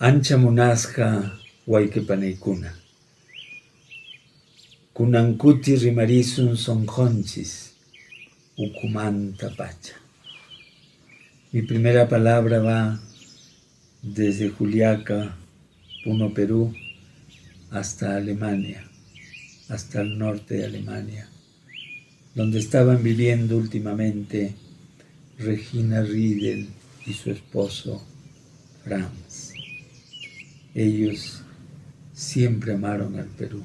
Ancha munasqa wayqipaniykuna. Kunankuti rimarisun sonqonchis ukumanta pacha. Mi primera palabra va desde Juliaca, Puno, Perú, hasta Alemania, hasta el norte de Alemania, donde estaban viviendo últimamente Regina Riedel y su esposo Franz. Ellos siempre amaron al Perú.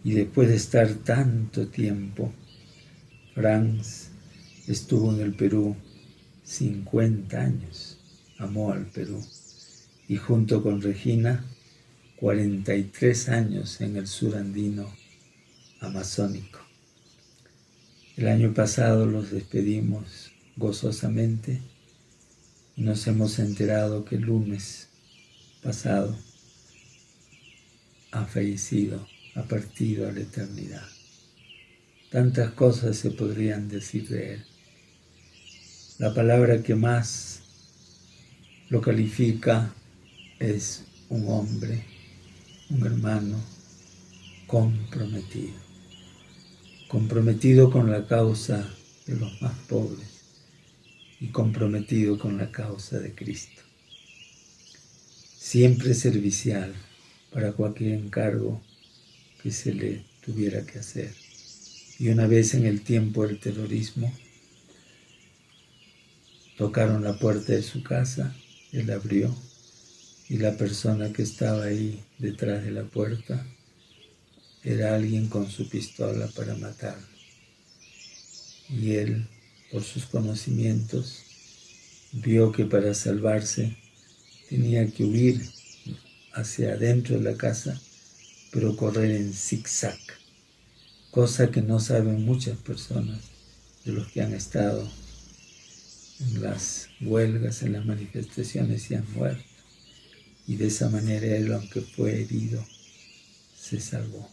Y después de estar tanto tiempo, Franz estuvo en el Perú 50 años, amó al Perú. Y junto con Regina, 43 años en el sur andino amazónico. El año pasado los despedimos gozosamente y nos hemos enterado que el lunes pasado ha fallecido, ha partido a la eternidad. Tantas cosas se podrían decir de él. La palabra que más lo califica es un hombre, un hermano comprometido. Comprometido con la causa de los más pobres y comprometido con la causa de Cristo. Siempre servicial para cualquier encargo que se le tuviera que hacer. Y una vez en el tiempo del terrorismo, tocaron la puerta de su casa, él abrió y la persona que estaba ahí detrás de la puerta era alguien con su pistola para matarlo. Y él, por sus conocimientos, vio que para salvarse tenía que huir hacia adentro de la casa, pero correr en zigzag, cosa que no saben muchas personas de los que han estado en las huelgas, en las manifestaciones y han muerto. Y de esa manera él, aunque fue herido, se salvó.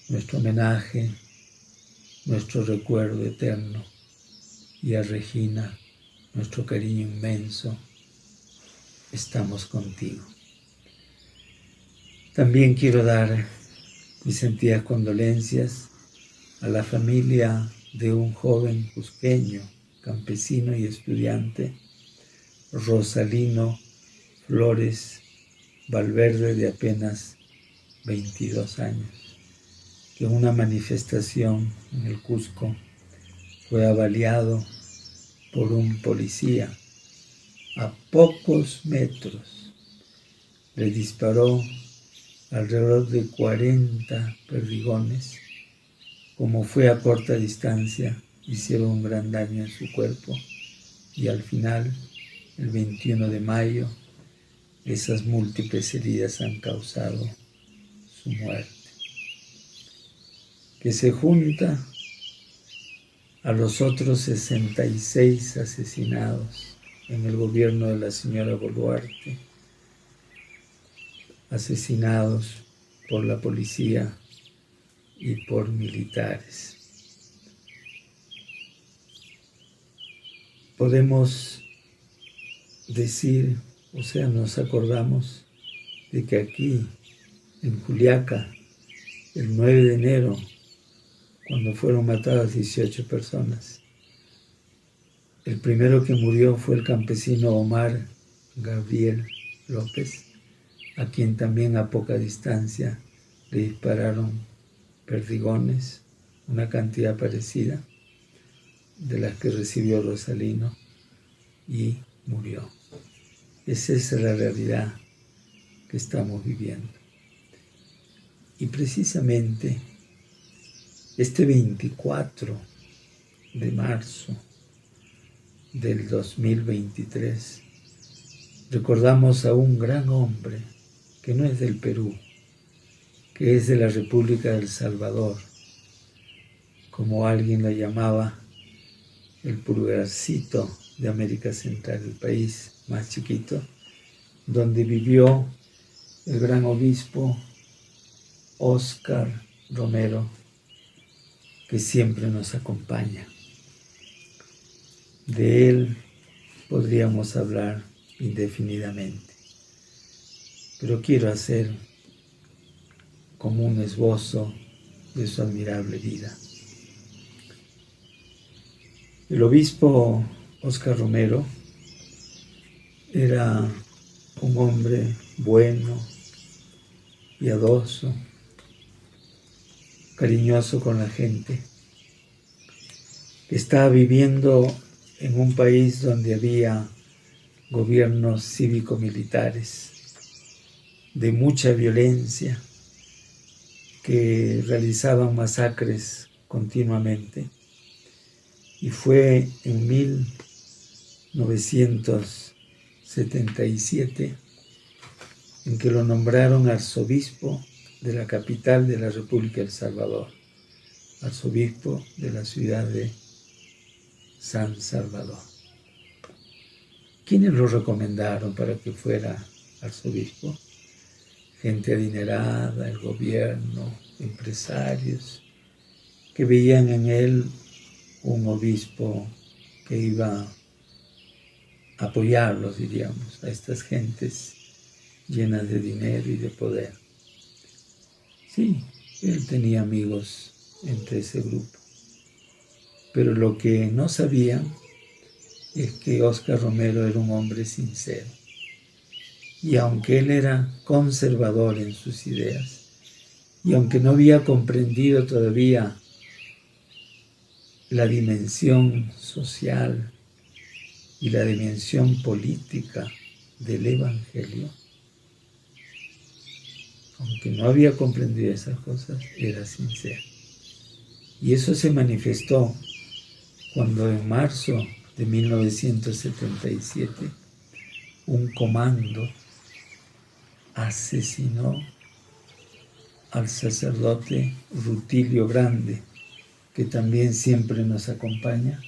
Nuestro homenaje, nuestro recuerdo eterno, y a Regina, nuestro cariño inmenso, estamos contigo. También quiero dar mis sentidas condolencias a la familia de un joven cusqueño, campesino y estudiante, Rosalino Flores Valverde, de apenas 22 años, que en una manifestación en el Cusco fue avaliado por un policía a pocos metros. Le disparó alrededor de 40 perdigones. Como fue a corta distancia, hicieron un gran daño en su cuerpo y al final, el 21 de mayo, esas múltiples heridas han causado su muerte, que se junta a los otros 66 asesinados en el gobierno de la señora Boluarte, asesinados por la policía y por militares. Podemos decir, o sea, nos acordamos de que aquí, en Juliaca, el 9 de enero, cuando fueron matadas 18 personas, el primero que murió fue el campesino Omar Gabriel López, a quien también a poca distancia le dispararon perdigones, una cantidad parecida de las que recibió Rosalino, y murió. Esa es la realidad que estamos viviendo. Y precisamente este 24 de marzo del 2023 recordamos a un gran hombre que no es del Perú, que es de la República del Salvador, como alguien la llamaba, el pulgarcito de América Central, el país más chiquito, donde vivió el gran obispo Óscar Romero, que siempre nos acompaña. De él podríamos hablar indefinidamente. Pero quiero hacer como un esbozo de su admirable vida. El obispo Óscar Romero era un hombre bueno, piadoso, cariñoso con la gente, que estaba viviendo en un país donde había gobiernos cívico-militares de mucha violencia, que realizaban masacres continuamente. Y fue en 1977 en que lo nombraron arzobispo de la capital de la República de El Salvador, arzobispo de la ciudad de San Salvador. ¿Quiénes lo recomendaron para que fuera arzobispo? Gente adinerada, el gobierno, empresarios, que veían en él un obispo que iba a apoyarlos, diríamos, a estas gentes llenas de dinero y de poder. Sí, él tenía amigos entre ese grupo. Pero lo que no sabían es que Óscar Romero era un hombre sincero. Y aunque él era conservador en sus ideas, y aunque no había comprendido todavía la dimensión social y la dimensión política del Evangelio, aunque no había comprendido esas cosas, era sincero. Y eso se manifestó cuando en marzo de 1977 un comando asesinó al sacerdote Rutilio Grande, que también siempre nos acompaña,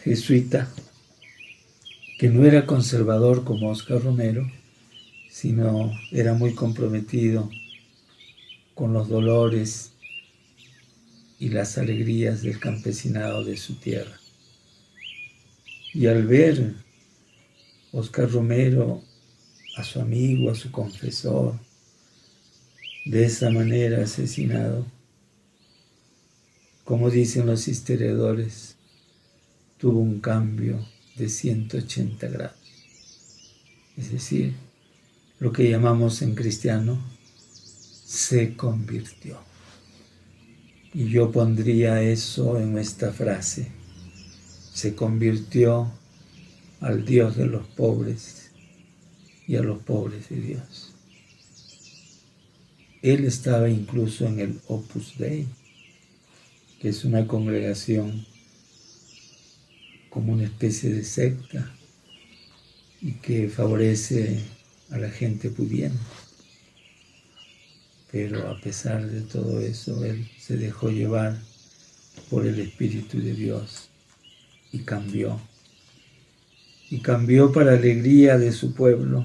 jesuita, que no era conservador como Óscar Romero, sino era muy comprometido con los dolores y las alegrías del campesinado de su tierra. Y al ver Óscar Romero a su amigo, a su confesor, de esa manera asesinado, como dicen los historiadores, tuvo un cambio de 180 grados. Es decir, lo que llamamos en cristiano, se convirtió. Y yo pondría eso en esta frase: se convirtió al Dios de los pobres y a los pobres de Dios. Él estaba incluso en el Opus Dei, que es una congregación como una especie de secta y que favorece a la gente pudiente. Pero a pesar de todo eso, él se dejó llevar por el Espíritu de Dios y cambió. Y cambió para alegría de su pueblo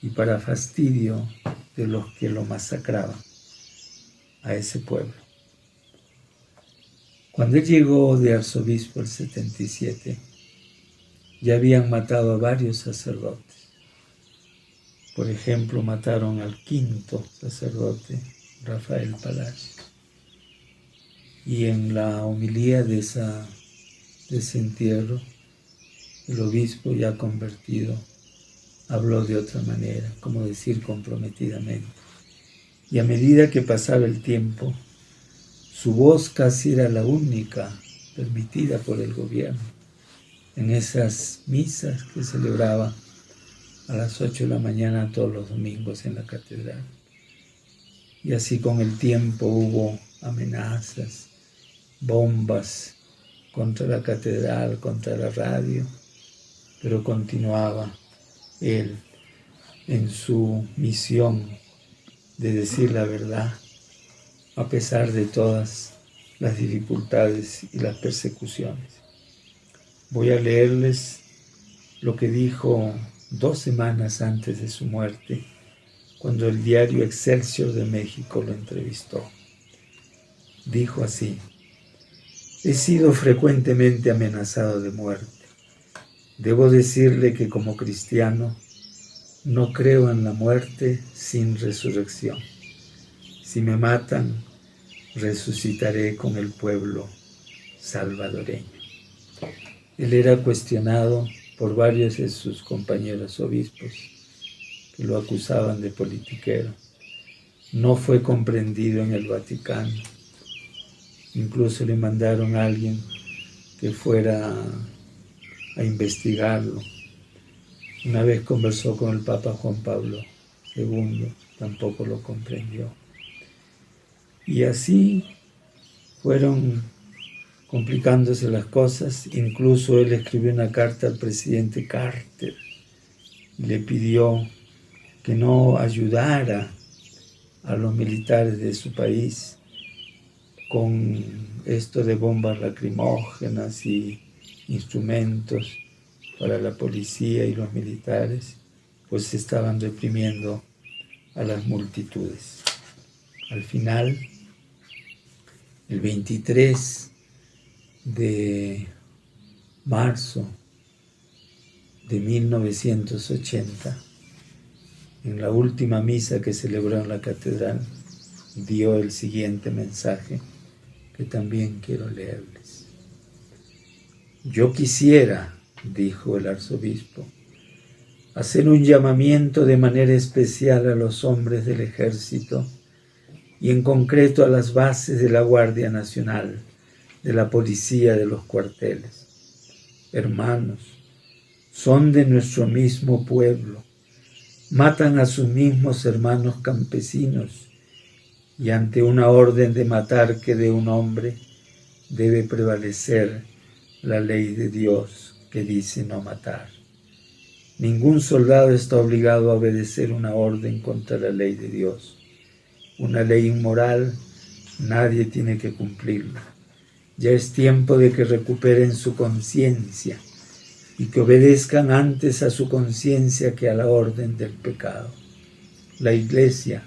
y para fastidio de los que lo masacraban a ese pueblo. Cuando él llegó de arzobispo el 77, ya habían matado a varios sacerdotes. Por ejemplo, mataron al quinto sacerdote, Rafael Palacios. Y en la homilía de ese entierro, el obispo ya convertido habló de otra manera, como decir comprometidamente. Y a medida que pasaba el tiempo, su voz casi era la única permitida por el gobierno en esas misas que celebraba a las 8 de la mañana todos los domingos en la catedral. Y así con el tiempo hubo amenazas, bombas contra la catedral, contra la radio, pero continuaba él en su misión de decir la verdad, a pesar de todas las dificultades y las persecuciones. Voy a leerles lo que dijo 2 semanas antes de su muerte, cuando el diario Excelsior de México lo entrevistó. Dijo así: he sido frecuentemente amenazado de muerte Debo decirle que como cristiano no creo en la muerte sin resurrección. Si me matan, resucitaré con el pueblo salvadoreño. Él era cuestionado por varios de sus compañeros obispos que lo acusaban de politiquero. No fue comprendido en el Vaticano. Incluso le mandaron a alguien que fuera a investigarlo. Una vez conversó con el Papa Juan Pablo II, tampoco lo comprendió. Y así fueron complicándose las cosas. Incluso él escribió una carta al presidente Carter y le pidió que no ayudara a los militares de su país con esto de bombas lacrimógenas y instrumentos para la policía y los militares, pues se estaban reprimiendo a las multitudes. Al final, el 23 de marzo de 1980, en la última misa que celebró en la catedral, dio el siguiente mensaje que también quiero leerles. Yo quisiera, dijo el arzobispo, hacer un llamamiento de manera especial a los hombres del ejército y en concreto a las bases de la Guardia Nacional, de la policía de los cuarteles. Hermanos, son de nuestro mismo pueblo, matan a sus mismos hermanos campesinos y ante una orden de matar que de un hombre debe prevalecer la ley de Dios que dice no matar. Ningún soldado está obligado a obedecer una orden contra la ley de Dios. Una ley inmoral, nadie tiene que cumplirla. Ya es tiempo de que recuperen su conciencia y que obedezcan antes a su conciencia que a la orden del pecado. La Iglesia,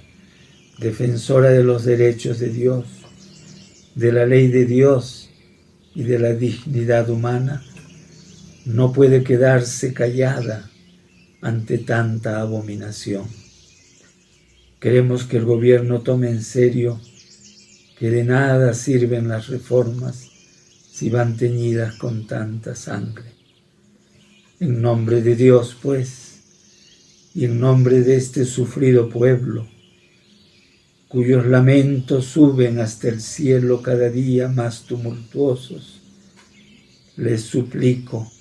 defensora de los derechos de Dios, de la ley de Dios y de la dignidad humana, no puede quedarse callada ante tanta abominación. Queremos que el gobierno tome en serio que de nada sirven las reformas si van teñidas con tanta sangre. En nombre de Dios, pues, y en nombre de este sufrido pueblo, cuyos lamentos suben hasta el cielo cada día más tumultuosos, les suplico,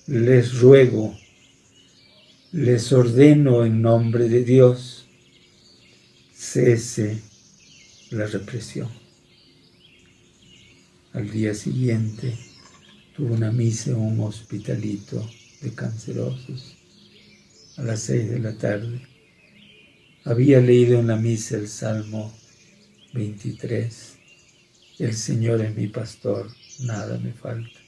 les ruego, les ordeno en nombre de Dios, cese la represión. Al día siguiente tuvo una misa en un hospitalito de cancerosos a las 6 de la tarde. Había leído en la misa el Salmo 23, el Señor es mi pastor, nada me falta.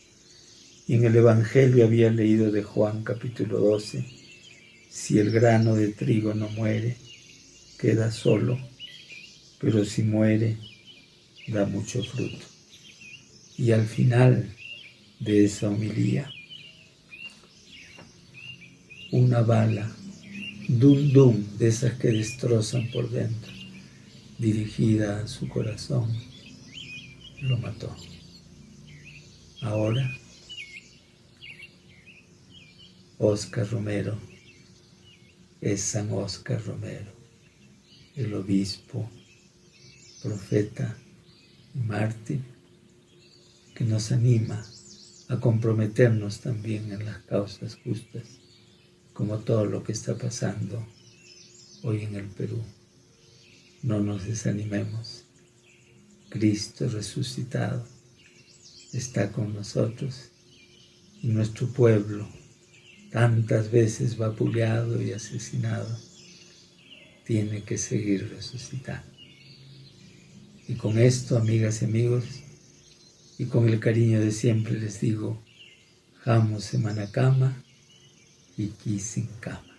Y en el Evangelio había leído de Juan capítulo 12, si el grano de trigo no muere, queda solo, pero si muere, da mucho fruto. Y al final de esa homilía, una bala, dum dum, de esas que destrozan por dentro, dirigida a su corazón, lo mató. Ahora, Óscar Romero es San Óscar Romero, el obispo, profeta y mártir, que nos anima a comprometernos también en las causas justas, como todo lo que está pasando hoy en el Perú. No nos desanimemos. Cristo resucitado está con nosotros y nuestro pueblo, tantas veces vapuleado y asesinado, tiene que seguir resucitando. Y con esto, amigas y amigos, y con el cariño de siempre les digo, Jamo Semana Cama y Kisinkama.